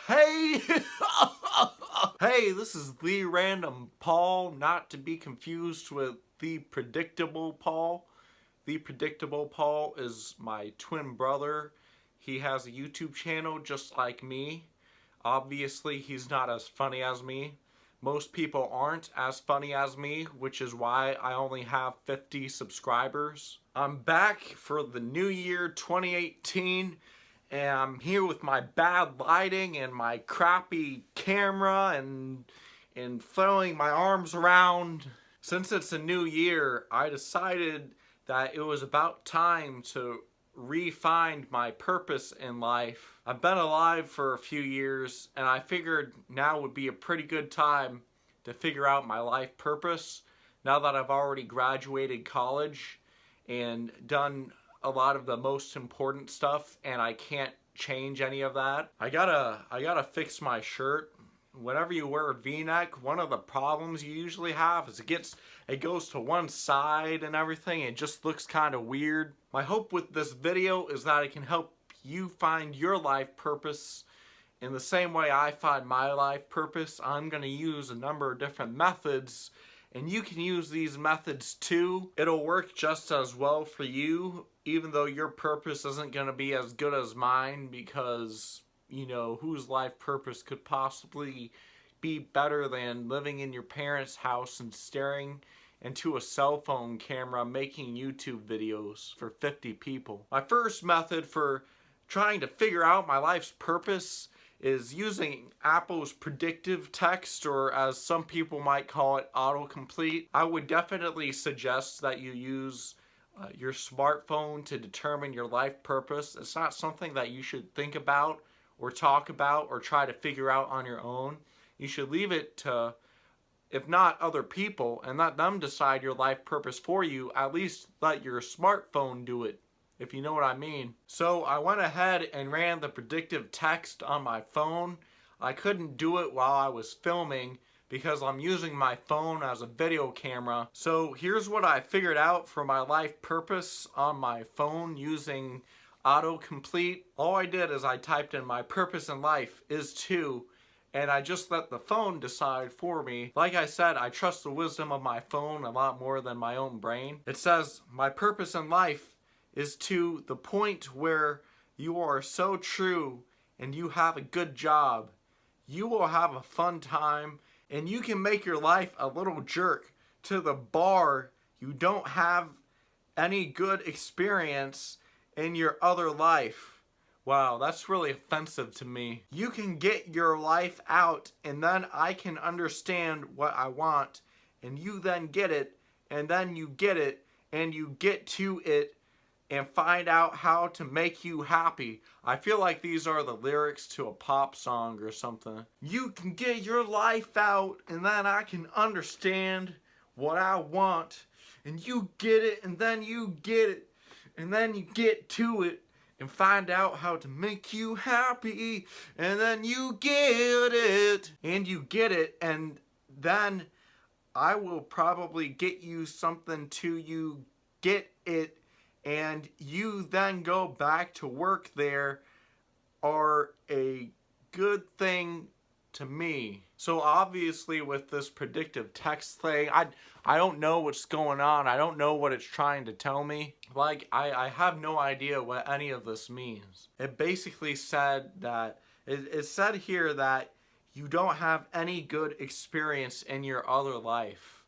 Hey! Hey, this is the random Paul, not to be confused with the predictable Paul. The predictable Paul is my twin brother. He has a YouTube channel just like me. Obviously, he's not as funny as me. Most people aren't as funny as me, which is why I only have 50 subscribers. I'm back for the new year 2018. And I'm here with my bad lighting and my crappy camera and throwing my arms around. Since it's a new year, I decided that it was about time to re-find my purpose in life. I've been alive for a few years, and I figured now would be a pretty good time to figure out my life purpose now that I've already graduated college and done a lot of the most important stuff, and I can't change any of that. I gotta fix my shirt. Whenever you wear a V-neck, one of the problems you usually have is it goes to one side and everything. It just looks kind of weird. My hope with this video is that it can help you find your life purpose in the same way I find my life purpose. I'm gonna use a number of different methods, and you can use these methods too. It'll work just as well for you, even though your purpose isn't going to be as good as mine, because, you know, whose life purpose could possibly be better than living in your parents' house and staring into a cell phone camera making YouTube videos for 50 people. My first method for trying to figure out my life's purpose is using Apple's predictive text, or as some people might call it, autocomplete. I would definitely suggest that you use your smartphone to determine your life purpose. It's not something that you should think about or talk about or try to figure out on your own. You should leave it to, if not other people, and let them decide your life purpose for you. At least let your smartphone do it, if you know what I mean. So I went ahead and ran the predictive text on my phone. I couldn't do it while I was filming because I'm using my phone as a video camera. So here's what I figured out for my life purpose on my phone using autocomplete. All I did is I typed in my purpose in life is to, and I just let the phone decide for me. Like I said, I trust the wisdom of my phone a lot more than my own brain. It says, my purpose in life is to the point where you are so true and you have a good job. You will have a fun time, and you can make your life a little jerk to the bar you don't have any good experience in your other life. Wow, that's really offensive to me. You can get your life out, and then I can understand what I want, and you then get it, and then you get it, and you get to it, and find out how to make you happy. I feel like these are the lyrics to a pop song or something. You can get your life out, and then I can understand what I want. And you get it, and then you get it, and then you get to it, and find out how to make you happy. And then you get it, and you get it, and then I will probably get you something to you get it, and you then go back to work there, are a good thing to me. So obviously with this predictive text thing, I don't know what's going on. I don't know what it's trying to tell me. Like, I have no idea what any of this means. It basically said that, it said here that you don't have any good experience in your other life.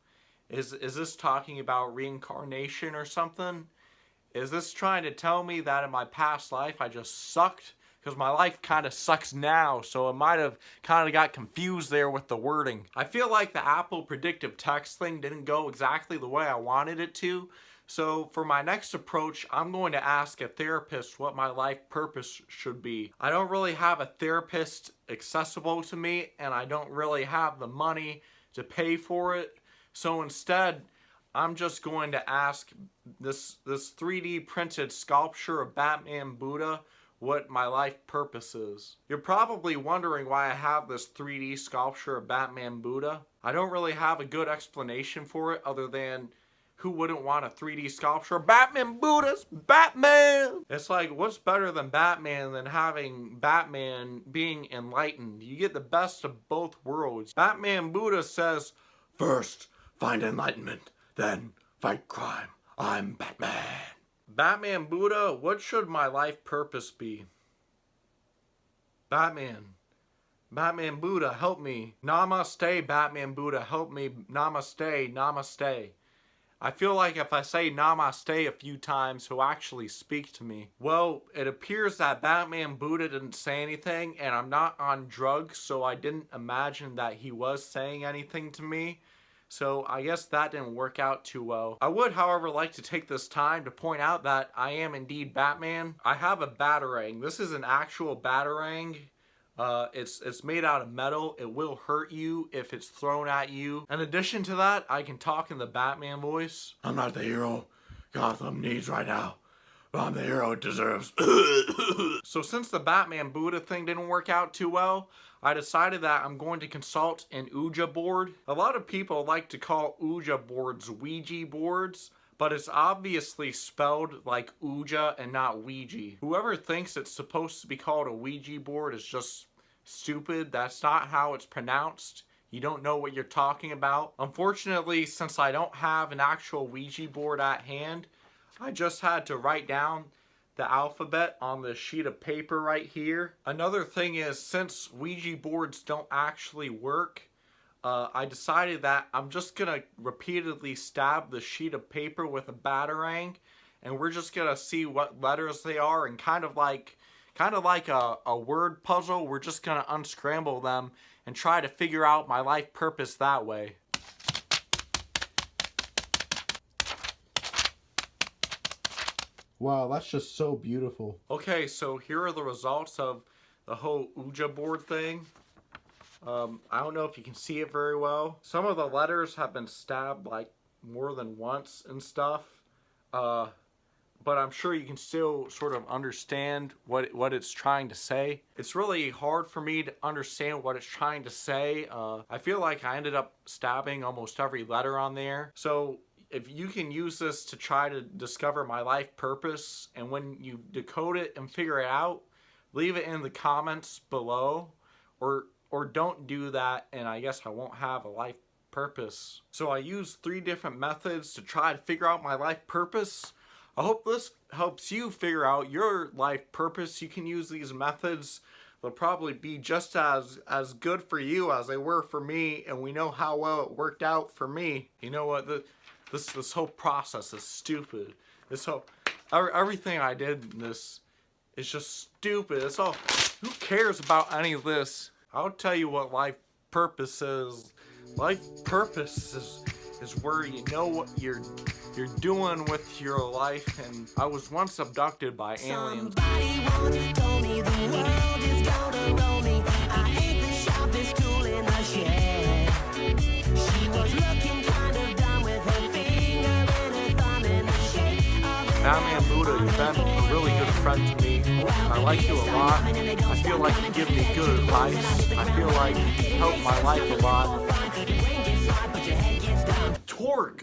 Is this talking about reincarnation or something? Is this trying to tell me that in my past life I just sucked? Because my life kind of sucks now, so it might have kind of got confused there with the wording. I feel like the Apple predictive text thing didn't go exactly the way I wanted it to. So for my next approach, I'm going to ask a therapist what my life purpose should be. I don't really have a therapist accessible to me, and I don't really have the money to pay for it. So instead, I'm just going to ask this 3D printed sculpture of Batman Buddha what my life purpose is. You're probably wondering why I have this 3D sculpture of Batman Buddha. I don't really have a good explanation for it other than Who wouldn't want a 3D sculpture? Batman Buddha's Batman! It's like, what's better than Batman than having Batman being enlightened? You get the best of both worlds. Batman Buddha says, first, find enlightenment, then fight crime. I'm Batman. Batman Buddha, what should my life purpose be? Batman. Batman Buddha, help me. Namaste, Batman Buddha, help me. Namaste, namaste. I feel like if I say namaste a few times, he'll actually speak to me. Well, it appears that Batman Buddha didn't say anything, and I'm not on drugs, so I didn't imagine that he was saying anything to me. So I guess that didn't work out too well. I would, however, like to take this time to point out that I am indeed Batman. I have a Batarang. This is an actual Batarang. It's made out of metal. It will hurt you if it's thrown at you. In addition to that, I can talk in the Batman voice. I'm not the hero Gotham needs right now, but I'm the hero it deserves. So since the Batman Buddha thing didn't work out too well, I decided that I'm going to consult an ouija board. A lot of people like to call ouija boards Ouija boards, but it's obviously spelled like ouija and not Ouija. Whoever thinks it's supposed to be called a Ouija board is just stupid. That's not how it's pronounced. You don't know what you're talking about. Unfortunately, since I don't have an actual Ouija board at hand, I just had to write down the alphabet on the sheet of paper right here. Another thing is, since Ouija boards don't actually work, I decided that I'm just gonna repeatedly stab the sheet of paper with a Batarang, and we're just gonna see what letters they are, and kind of like a word puzzle, we're just gonna unscramble them and try to figure out my life purpose that way. Wow, that's just so beautiful. Okay, so here are the results of the whole ouija board thing. I don't know if you can see it very well. Some of the letters have been stabbed like more than once and stuff. But I'm sure you can still sort of understand what it's trying to say. It's really hard for me to understand what it's trying to say. I feel like I ended up stabbing almost every letter on there. So if you can use this to try to discover my life purpose, and when you decode it and figure it out, leave it in the comments below, or don't do that, and I guess I won't have a life purpose. So I used 3 different methods to try to figure out my life purpose. I hope this helps you figure out your life purpose. You can use these methods. They'll probably be just as good for you as they were for me, and we know how well it worked out for me. You know what? This whole process is stupid. Everything I did in this is just stupid. It's all, who cares about any of this? I'll tell you what life purpose is. Life purpose is where you know what you're doing with your life. And I was once abducted by aliens. Somebody once told me the world is gonna roll me. I ain't the sharpest tool in the shed. She was looking kind of dumb with her finger and her thumb in the shape of Batman Buddha, you've been a really good friend to me. I like you a lot. I feel like you give me good advice. I feel like you help my life a lot. Torque!